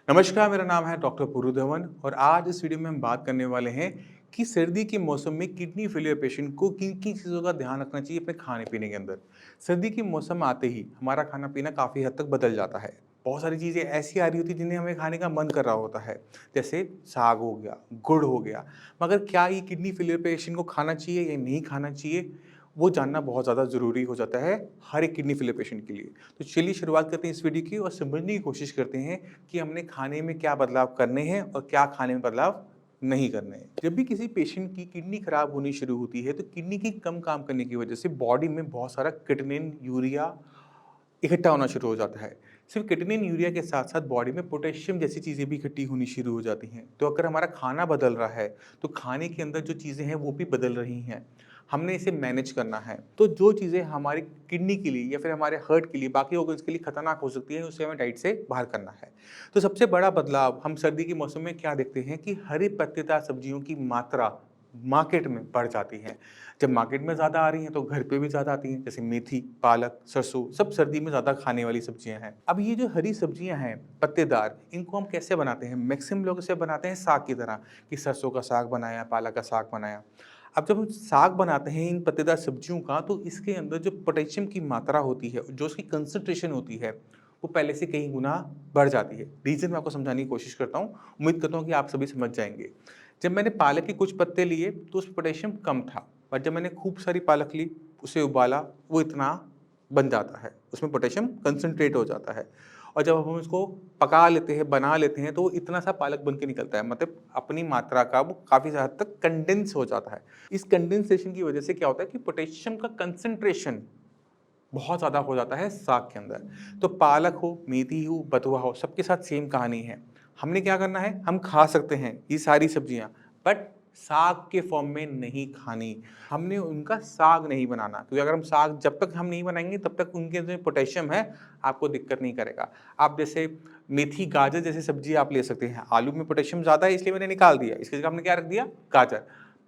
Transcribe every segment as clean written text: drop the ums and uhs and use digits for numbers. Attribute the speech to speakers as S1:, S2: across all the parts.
S1: नमस्कार, मेरा नाम है डॉक्टर पुरु धवन और आज इस वीडियो में हम बात करने वाले हैं कि सर्दी के मौसम में किडनी फेलियर पेशेंट को किन-किन चीज़ों का ध्यान रखना चाहिए अपने खाने-पीने के अंदर। सर्दी के मौसम आते ही हमारा खाना-पीना काफ़ी हद तक बदल जाता है। बहुत सारी चीज़ें ऐसी आ रही होती हैं जिन्हें हमें खाने का मन कर रहा होता है, जैसे साग हो गया, गुड़ हो गया। मगर क्या ये किडनी फेलियर पेशेंट को खाना चाहिए या नहीं खाना चाहिए? वो जानना बहुत ज़्यादा ज़रूरी हो जाता है हर एक किडनी फेलियर पेशेंट के लिए। तो चलिए शुरुआत करते हैं इस वीडियो की और समझने की कोशिश करते हैं कि हमने खाने में क्या बदलाव करने हैं और क्या खाने में बदलाव नहीं करने हैं। जब भी किसी पेशेंट की किडनी खराब होनी शुरू होती है तो किडनी की कम काम करने की वजह से बॉडी में बहुत सारा क्रिएटिनिन, यूरिया इकट्ठा होना शुरू हो जाता है। सिर्फ क्रिएटिनिन, यूरिया के साथ-साथ बॉडी में पोटेशियम जैसी चीज़ें भी इकट्ठी होनी शुरू हो जाती हैं। तो अगर हमारा खाना बदल रहा है, तो खाने के अंदर जो चीज़ें हैं वो भी बदल रही हैं। हमने इसे मैनेज करना है। तो जो चीज़ें हमारी किडनी के लिए या फिर हमारे हार्ट के लिए, बाकी ऑर्गन्स के लिए खतरनाक हो सकती है, उसे हमें डाइट से बाहर करना है। तो सबसे बड़ा बदलाव हम सर्दी के मौसम में क्या देखते हैं कि हरी पत्तेदार सब्जियों की मात्रा मार्केट में बढ़ जाती है। जब मार्केट में ज़्यादा आ रही हैं तो घर पे भी ज़्यादा आती हैं, जैसे मेथी, पालक, सरसों सब सर्दी में ज़्यादा खाने वाली सब्जियां हैं। अब ये जो हरी सब्जियां हैं पत्तेदार, इनको हम कैसे बनाते हैं? मैक्सिमम लोग इसे बनाते हैं साग की तरह कि सरसों का साग बनाया, पालक का साग बनाया। अब जब हम साग बनाते हैं इन पत्तेदार सब्जियों का तो इसके अंदर जो पोटेशियम की मात्रा होती है, जो उसकी कंसंट्रेशन होती है, वो पहले से कई गुना बढ़ जाती है। रीज़न मैं आपको समझाने की कोशिश करता हूँ, उम्मीद करता हूँ कि आप सभी समझ जाएँगे। जब मैंने पालक के कुछ पत्ते लिए तो उसमें पोटेशियम कम था, पर जब मैंने खूब सारी पालक ली, उसे उबाला, वो इतना बन जाता है, उसमें पोटेशियम कंसंट्रेट हो जाता है। और जब हम इसको पका लेते हैं, बना लेते हैं, तो वो इतना सा पालक बन के निकलता है, मतलब अपनी मात्रा का वो काफ़ी हद तक कंडेंस हो जाता है। इस कंडेंसेशन की वजह से क्या होता है कि पोटेशियम का कंसंट्रेशन बहुत ज़्यादा हो जाता है साग के अंदर। तो पालक हो, मेथी हो, बथुआ हो, सबके साथ सेम कहानी है। हमने क्या करना है, हम खा सकते हैं ये सारी सब्जियाँ, बट साग के फॉर्म में नहीं खानी। हमने उनका साग नहीं बनाना, क्योंकि अगर हम साग जब तक हम नहीं बनाएँगे तब तक उनके जो पोटेशियम है आपको दिक्कत नहीं करेगा। आप जैसे मेथी, गाजर जैसी सब्ज़ी आप ले सकते हैं। आलू में पोटेशियम ज़्यादा है इसलिए मैंने निकाल दिया, इसकी जगह हमने क्या रख दिया, गाजर।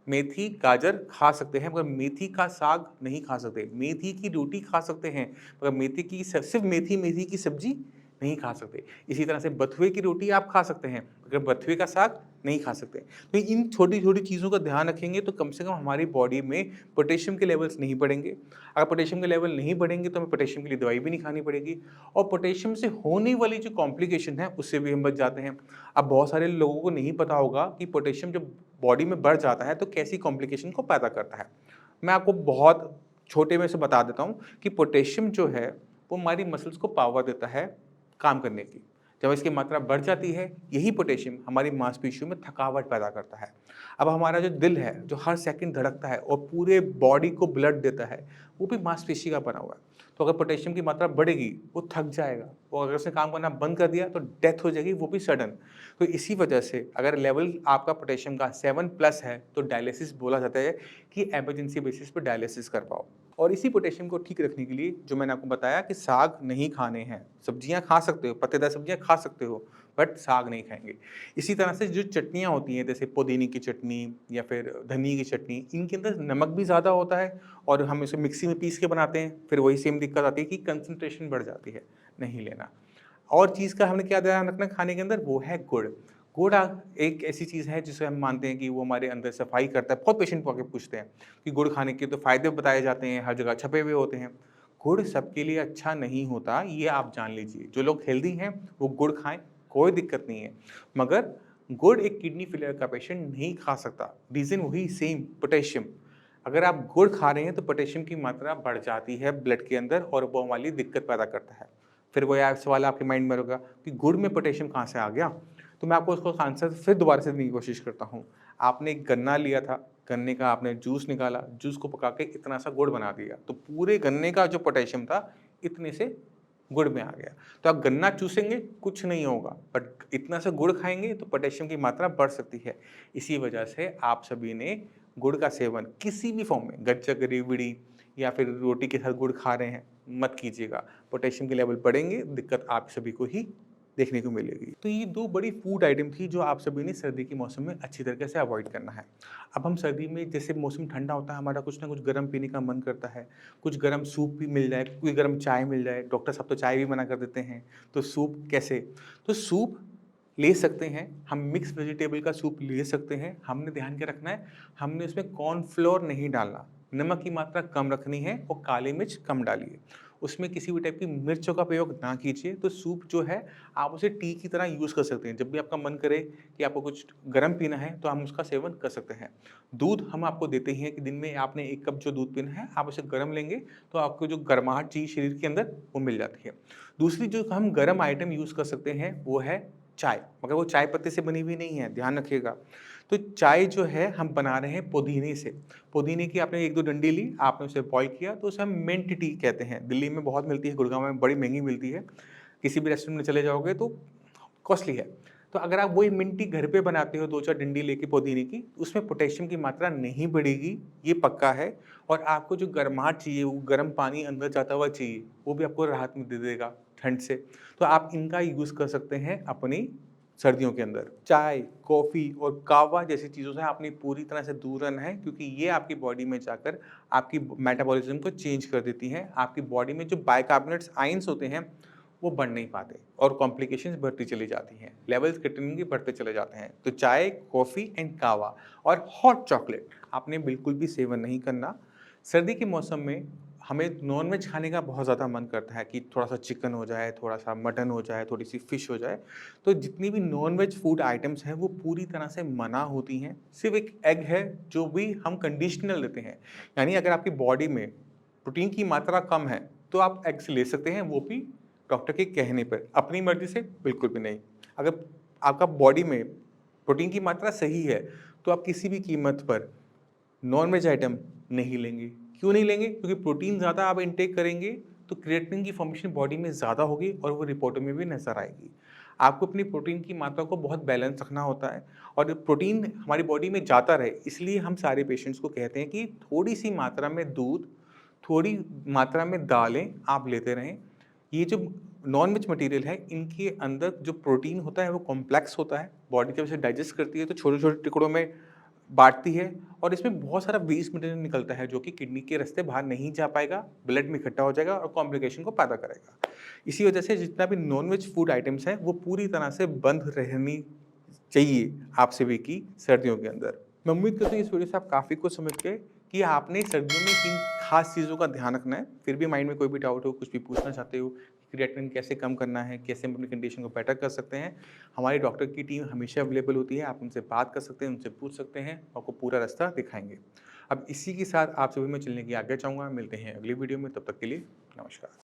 S1: मेथी, गाजर खा सकते हैं मगर मेथी का साग नहीं खा सकते। मेथी की रोटी खा सकते हैं मगर मेथी की स सिर्फ़ मेथी की सब्ज़ी नहीं खा सकते। इसी तरह से बथुए की रोटी आप खा सकते हैं मगर बथुए का साग नहीं खा सकते। तो इन छोटी-छोटी चीज़ों का ध्यान रखेंगे तो कम से कम हमारी बॉडी में पोटेशियम के लेवल्स नहीं बढ़ेंगे। अगर पोटेशियम के लेवल नहीं बढ़ेंगे तो हमें पोटेशियम के लिए दवाई भी नहीं खानी पड़ेगी और पोटेशियम से होने वाली जो कॉम्प्लिकेशन है उससे भी हम बच जाते हैं। अब बहुत सारे लोगों को नहीं पता होगा कि पोटेशियम जब बॉडी में बढ़ जाता है तो कैसी कॉम्प्लिकेशन को पैदा करता है। मैं आपको बहुत छोटे में से बता देता हूँ कि पोटेशियम जो है वो हमारी मसल्स को पावर देता है काम करने की। जब इसकी मात्रा बढ़ जाती है, यही पोटेशियम हमारी मांसपेशियों में थकावट पैदा करता है। अब हमारा जो दिल है, जो हर सेकंड धड़कता है और पूरे बॉडी को ब्लड देता है, वो भी मांसपेशी का बना हुआ है। तो अगर पोटेशियम की मात्रा बढ़ेगी, वो थक जाएगा। और अगर उसने काम करना बंद कर दिया तो डेथ हो जाएगी, वो भी सडन। तो इसी वजह से अगर लेवल आपका पोटेशियम का 7 प्लस है, तो डायलिसिस बोला जाता है कि इमरजेंसी बेसिस पे डायलिसिस करवाओ। और इसी पोटेशियम को ठीक रखने के लिए जो मैंने आपको बताया कि साग नहीं खाने हैं, सब्जियाँ खा सकते हो, पत्तेदार सब्जियाँ खा सकते हो, बट साग नहीं खाएँगे। इसी तरह से जो चटनियाँ होती हैं, जैसे पुदीने की चटनी या फिर धनिये की चटनी, इनके अंदर नमक भी ज़्यादा होता है और हम इसे मिक्सी में पीस के बनाते हैं, फिर वही सेम दिक्कत आती है कि कंसंट्रेशन बढ़ जाती है, नहीं लेना। और चीज़ का हमने क्या ध्यान रखना है खाने के अंदर, वो है गुड़। गुड़ एक ऐसी चीज़ है जिसे हम मानते हैं कि वो हमारे अंदर सफाई करता है। बहुत पेशेंट आके पूछते हैं कि गुड़ खाने के तो फ़ायदे बताए जाते हैं, हर जगह छपे हुए होते हैं। गुड़ सबके लिए अच्छा नहीं होता, ये आप जान लीजिए। जो लोग हेल्दी हैं, वो गुड़ खाएँ, कोई दिक्कत नहीं है। मगर गुड़ एक किडनी फेलियर का पेशेंट नहीं खा सकता। रीज़न वही सेम पोटेशियम। अगर आप गुड़ खा रहे हैं तो पोटेशियम की मात्रा बढ़ जाती है ब्लड के अंदर और वो हमारे लिए दिक्कत पैदा करता है। फिर वो यार सवाल आपके माइंड में होगा कि गुड़ में पोटेशियम कहाँ से आ गया? तो मैं आपको उसका आंसर फिर दोबारा से देने की कोशिश करता हूँ। आपने एक गन्ना लिया था, गन्ने का आपने जूस निकाला, जूस को पका के इतना सा गुड़ बना दिया, तो पूरे गन्ने का जो पोटेशियम था, इतने से गुड़ में आ गया। तो आप गन्ना चूसेंगे, कुछ नहीं होगा, बट इतना सा गुड़ खाएँगे तो पोटेशियम की मात्रा बढ़ सकती है। इसी वजह से आप सभी ने गुड़ का सेवन किसी भी फॉर्म में, गज्जक, रेवड़ी या फिर रोटी के साथ गुड़ खा रहे हैं, मत कीजिएगा। पोटेशियम के लेवल बढ़ेंगे, दिक्कत आप सभी को ही देखने को मिलेगी। तो ये 2 बड़ी फूड आइटम थी जो आप सभी ने सर्दी के मौसम में अच्छी तरीके से अवॉइड करना है। अब हम सर्दी में जैसे मौसम ठंडा होता है, हमारा कुछ ना कुछ गरम पीने का मन करता है, कुछ गरम सूप भी मिल जाए, कोई गरम चाय मिल जाए, डॉक्टर साहब तो चाय भी मना कर देते हैं, तो सूप कैसे? तो सूप ले सकते हैं, हम मिक्स वेजिटेबल का सूप ले सकते हैं। हमने ध्यान क्या रखना है, हमने उसमें कॉर्नफ्लोर नहीं डालना, नमक की मात्रा कम रखनी है और काली मिर्च कम डालिए। उसमें किसी भी टाइप की मिर्चों का प्रयोग ना कीजिए। तो सूप जो है आप उसे टी की तरह यूज़ कर सकते हैं। जब भी आपका मन करे कि आपको कुछ गर्म पीना है तो हम उसका सेवन कर सकते हैं। दूध हम आपको देते ही हैं कि दिन में आपने 1 कप जो दूध पीना है आप उसे गर्म लेंगे तो आपको जो गर्माहट चाहिए शरीर के अंदर वो मिल जाती है। दूसरी जो हम गर्म आइटम यूज़ कर सकते हैं वो है चाय, मगर वो चाय पत्ती से बनी हुई नहीं है, ध्यान रखिएगा। तो चाय जो है हम बना रहे हैं पुदीने से। पुदीने की आपने 1-2 डंडी ली, आपने उसे बॉयल किया तो उसे हम मिंट टी कहते हैं। दिल्ली में बहुत मिलती है, गुड़गाँव में बड़ी महँगी मिलती है। किसी भी रेस्टोरेंट में चले जाओगे तो कॉस्टली है। तो अगर आप वही मिंट टी घर पे बनाते हो 2-4 डंडी लेके पुदीने की, उसमें पोटेशियम की मात्रा नहीं बढ़ेगी, ये पक्का है। और आपको जो गर्माहट चाहिए, वो गर्म पानी अंदर जाता हुआ चाहिए, वो भी आपको राहत में दे देगा ठंड से। तो आप इनका यूज़ कर सकते हैं अपनी सर्दियों के अंदर। चाय, कॉफ़ी और कहवा जैसी चीज़ों से आपने पूरी तरह से दूर रहना है, क्योंकि ये आपकी बॉडी में जाकर आपकी मेटाबॉलिज़्म को चेंज कर देती हैं। आपकी बॉडी में जो बाइकार्बोनेट्स आयन्स होते हैं, वो बढ़ नहीं पाते और कॉम्प्लिकेशंस बढ़ती चली जाती हैं। लेवल्स क्रिएटिनिन के बढ़ते चले जाते हैं। तो चाय, कॉफ़ी एंड कहवा और हॉट चॉकलेट आपने बिल्कुल भी सेवन नहीं करना। सर्दी के मौसम में हमें नॉन-वेज खाने का बहुत ज़्यादा मन करता है कि थोड़ा-सा चिकन हो जाए, थोड़ा-सा मटन हो जाए, थोड़ी-सी फ़िश हो जाए। तो जितनी भी नॉन-वेज फूड आइटम्स हैं, वो पूरी तरह से मना होती हैं। सिर्फ़ एक एग है, जो भी हम कंडीशनल लेते हैं। यानी अगर आपकी बॉडी में प्रोटीन की मात्रा कम है, तो आप एग्स ले सकते हैं, वो भी डॉक्टर के कहने पर। अपनी मर्ज़ी से बिल्कुल भी नहीं। अगर आपका बॉडी में प्रोटीन की मात्रा सही है, तो आप किसी भी कीमत पर नॉन-वेज आइटम नहीं लेंगे। क्यों नहीं लेंगे? क्योंकि प्रोटीन ज़्यादा आप इनटेक करेंगे, तो क्रिएटिनिन की फॉर्मेशन बॉडी में ज़्यादा होगी और वो रिपोर्टों में भी नज़र आएगी। आपको अपनी प्रोटीन की मात्रा को बहुत बैलेंस रखना होता है और प्रोटीन हमारी बॉडी में जाता रहे, इसलिए हम सारे पेशेंट्स को कहते हैं कि थोड़ी-सी मात्रा में दूध, थोड़ी मात्रा में दालें आप लेते रहें। ये जो नॉन-वेज मटीरियल है, इनके अंदर जो प्रोटीन होता है, वो कॉम्प्लेक्स होता है। बॉडी जब इसे डाइजेस्ट करती है, तो छोटे-छोटे टुकड़ों में बाँटती है और इसमें बहुत सारा वेस्ट मटीरियल निकलता है जो कि किडनी के रास्ते बाहर नहीं जा पाएगा, ब्लड में इकट्ठा हो जाएगा और कॉम्प्लिकेशन को पैदा करेगा। इसी वजह से जितना भी नॉन-वेज फूड आइटम्स हैं, वो पूरी तरह से बंद रहनी चाहिए आप सभी की सर्दियों के अंदर। मैं उम्मीद करता हूँ इस वीडियो से आप काफ़ी कुछ समझ गए कि आपने सर्दियों में किन खास चीज़ों का ध्यान रखना है। फिर भी माइंड में कोई भी डाउट हो, कुछ भी पूछना चाहते हो, क्रिएटिनिन कैसे कम करना है, कैसे हम अपनी कंडीशन को बेटर कर सकते हैं, हमारी डॉक्टर की टीम हमेशा अवेलेबल होती है। आप उनसे बात कर सकते हैं, उनसे पूछ सकते हैं, आपको पूरा रास्ता दिखाएँगे। अब इसी के साथ आप सभी मैं चलने की आज्ञा चाहूँगा। मिलते हैं अगली वीडियो में, तब तक के लिए नमस्कार।